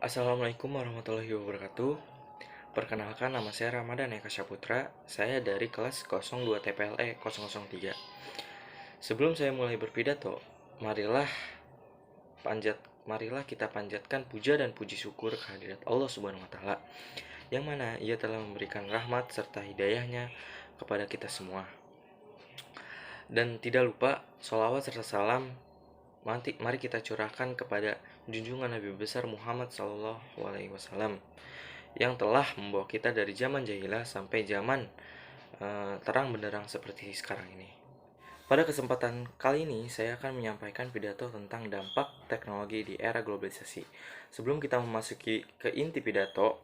Assalamualaikum warahmatullahi wabarakatuh. Perkenalkan, nama saya Ramadan Eka Syaputra. Saya dari kelas 02 TPLE 003. Sebelum saya mulai berpidato, marilah panjat marilah kita panjatkan puja dan puji syukur kehadirat Allah Subhanahu wa taala, yang mana Ia telah memberikan rahmat serta hidayahnya kepada kita semua. Dan tidak lupa sholawat serta salam mari kita curahkan kepada junjungan Nabi besar Muhammad SAW, yang telah membawa kita dari zaman jahilah sampai zaman terang benderang seperti sekarang ini. Pada kesempatan kali ini, saya akan menyampaikan pidato tentang dampak teknologi di era globalisasi. Sebelum kita memasuki ke inti pidato,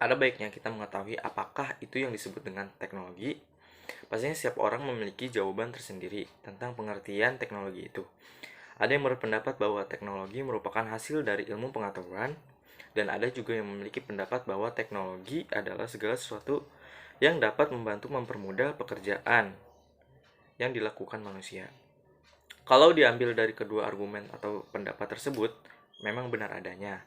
ada baiknya kita mengetahui apakah itu yang disebut dengan teknologi. Pastinya setiap orang memiliki jawaban tersendiri tentang pengertian teknologi itu. Ada yang berpendapat bahwa teknologi merupakan hasil dari ilmu pengetahuan, dan ada juga yang memiliki pendapat bahwa teknologi adalah segala sesuatu yang dapat membantu mempermudah pekerjaan yang dilakukan manusia. Kalau diambil dari kedua argumen atau pendapat tersebut, memang benar adanya.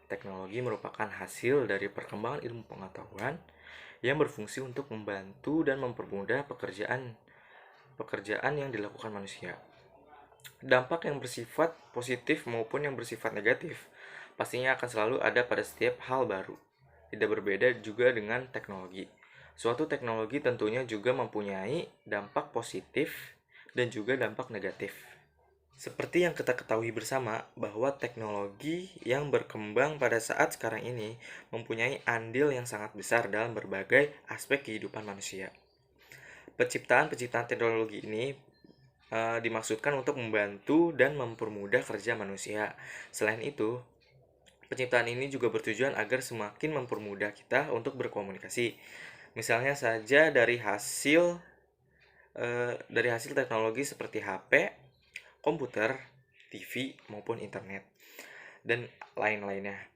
Teknologi merupakan hasil dari perkembangan ilmu pengetahuan yang berfungsi untuk membantu dan mempermudah pekerjaan yang dilakukan manusia. Dampak yang bersifat positif maupun yang bersifat negatif pastinya akan selalu ada pada setiap hal baru. Tidak berbeda juga dengan teknologi. Suatu teknologi tentunya juga mempunyai dampak positif dan juga dampak negatif. Seperti yang kita ketahui bersama bahwa teknologi yang berkembang pada saat sekarang ini mempunyai andil yang sangat besar dalam berbagai aspek kehidupan manusia. Penciptaan teknologi ini dimaksudkan untuk membantu dan mempermudah kerja manusia. Selain itu, penciptaan ini juga bertujuan agar semakin mempermudah kita untuk berkomunikasi. Misalnya saja dari hasil teknologi seperti HP, komputer, TV, maupun internet, dan lain-lainnya.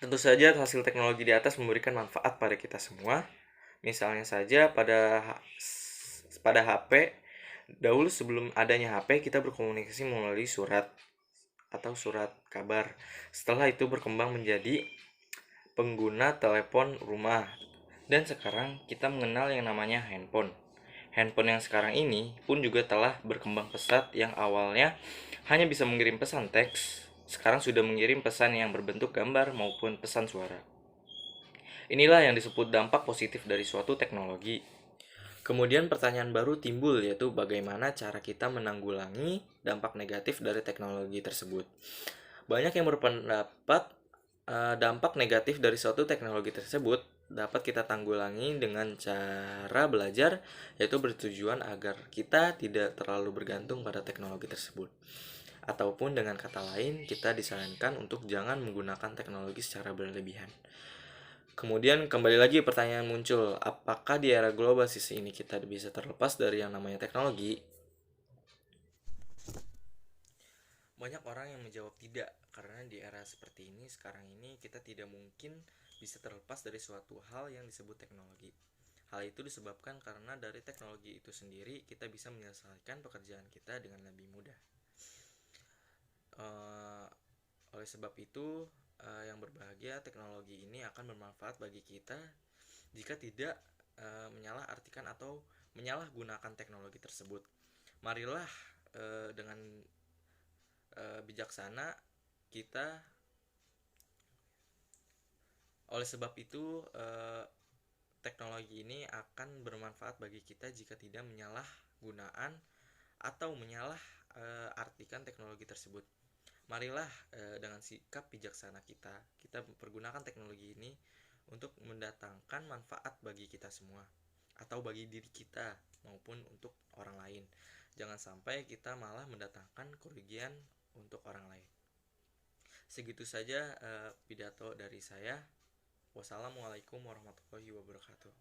Tentu saja hasil teknologi di atas memberikan manfaat pada kita semua. Misalnya saja pada HP, dahulu sebelum adanya HP, kita berkomunikasi melalui surat atau surat kabar. Setelah itu berkembang menjadi pengguna telepon rumah. Dan sekarang kita mengenal yang namanya handphone. Handphone yang sekarang ini pun juga telah berkembang pesat, yang awalnya hanya bisa mengirim pesan teks, sekarang sudah mengirim pesan yang berbentuk gambar maupun pesan suara. Inilah yang disebut dampak positif dari suatu teknologi. Kemudian pertanyaan baru timbul, yaitu bagaimana cara kita menanggulangi dampak negatif dari teknologi tersebut. Banyak yang berpendapat dampak negatif dari suatu teknologi tersebut dapat kita tanggulangi dengan cara belajar, yaitu bertujuan agar kita tidak terlalu bergantung pada teknologi tersebut. Ataupun dengan kata lain, kita disarankan untuk jangan menggunakan teknologi secara berlebihan. Kemudian kembali lagi pertanyaan muncul, apakah di era globalisasi ini kita bisa terlepas dari yang namanya teknologi? Banyak orang yang menjawab tidak, karena di era seperti ini, sekarang ini kita tidak mungkin bisa terlepas dari suatu hal yang disebut teknologi. Hal itu disebabkan karena dari teknologi itu sendiri kita bisa menyelesaikan pekerjaan kita dengan lebih mudah. Oleh sebab itu, yang berbahagia, teknologi ini akan bermanfaat bagi kita jika tidak menyalahartikan atau menyalahgunakan teknologi tersebut. Marilah dengan bijaksana kita. Oleh sebab itu, teknologi ini akan bermanfaat bagi kita jika tidak menyalahgunaan atau menyalahartikan teknologi tersebut. Marilah dengan sikap bijaksana kita pergunakan teknologi ini untuk mendatangkan manfaat bagi kita semua, atau bagi diri kita maupun untuk orang lain. Jangan sampai kita malah mendatangkan kerugian untuk orang lain. Segitu saja pidato dari saya. Wassalamualaikum warahmatullahi wabarakatuh.